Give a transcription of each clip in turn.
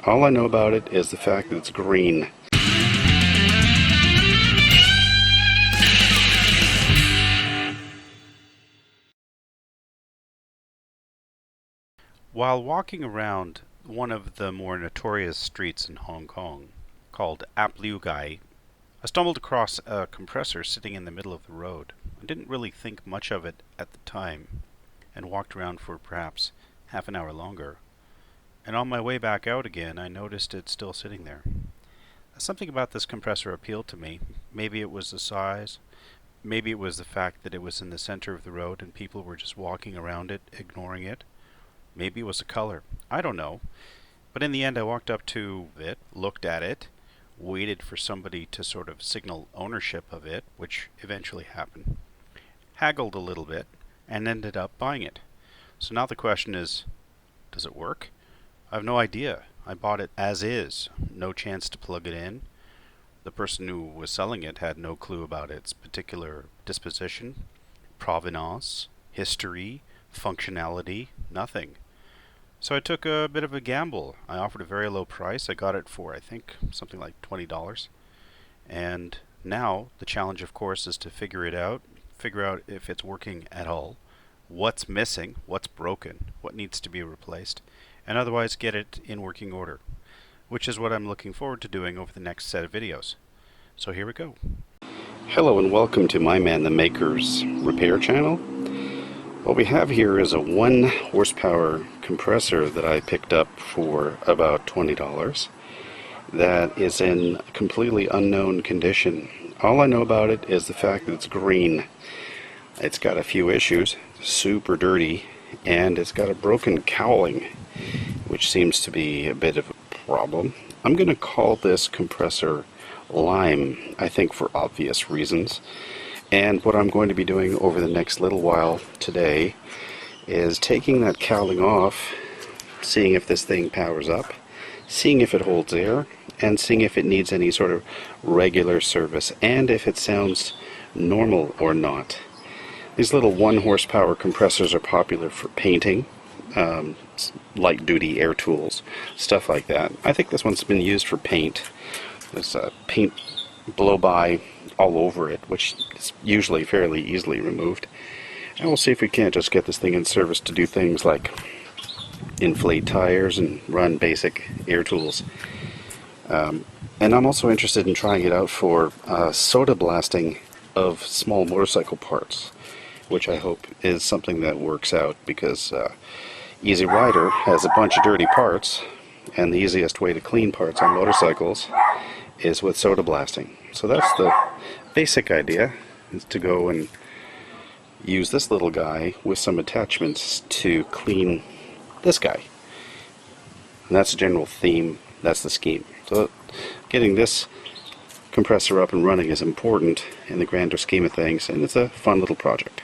All I know about it is the fact that it's green. While walking around one of the more notorious streets in Hong Kong, called Ap Liu Gai, I stumbled across a compressor sitting in the middle of the road. I didn't really think much of it at the time, and walked around for perhaps half an hour longer. And on my way back out again, I noticed it still sitting there. Something about this compressor appealed to me. Maybe it was the size. Maybe it was the fact that it was in the center of the road and people were just walking around it, ignoring it. Maybe it was the color. I don't know. But in the end, I walked up to it, looked at it, waited for somebody to sort of signal ownership of it, which eventually happened, haggled a little bit, and ended up buying it. So now the question is, does it work? I have no idea. I bought it as is, no chance to plug it in. The person who was selling it had no clue about its particular disposition, provenance, history, functionality, nothing. So I took a bit of a gamble. I offered a very low price. I got it for, I think, something like $20. And now the challenge, of course, is to figure out if it's working at all, what's missing, what's broken, what needs to be replaced, and otherwise get it in working order, which is what I'm looking forward to doing over the next set of videos. So here we go. Hello and welcome to My Man the Maker's repair channel. What we have here is a 1 horsepower compressor that I picked up for about $20 that is in completely unknown condition. All I know about it is the fact that it's green. It's got a few issues, super dirty, and it's got a broken cowling, which seems to be a bit of a problem. I'm going to call this compressor Lime, I think for obvious reasons. And what I'm going to be doing over the next little while today is taking that cowling off, seeing if this thing powers up, seeing if it holds air, and seeing if it needs any sort of regular service, and if it sounds normal or not. These little 1 horsepower compressors are popular for painting, light duty air tools, stuff like that. I think this one's been used for paint. There's paint blow by all over it, which is usually fairly easily removed. And we'll see if we can't just get this thing in service to do things like inflate tires and run basic air tools. And I'm also interested in trying it out for soda blasting of small motorcycle parts, which I hope is something that works out, because Easy Rider has a bunch of dirty parts, and the easiest way to clean parts on motorcycles is with soda blasting. So that's the basic idea, is to go and use this little guy with some attachments to clean this guy. And that's the general theme, that's the scheme. So getting this compressor up and running is important in the grander scheme of things, and it's a fun little project.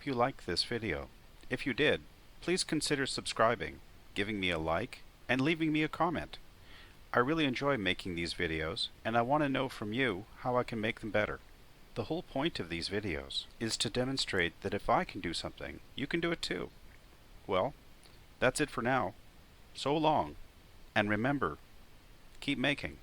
hope you liked this video. If you did, please consider subscribing, giving me a like, and leaving me a comment. I really enjoy making these videos, and I want to know from you how I can make them better. The whole point of these videos is to demonstrate that if I can do something, you can do it too. Well, that's it for now. So long, and remember, keep making.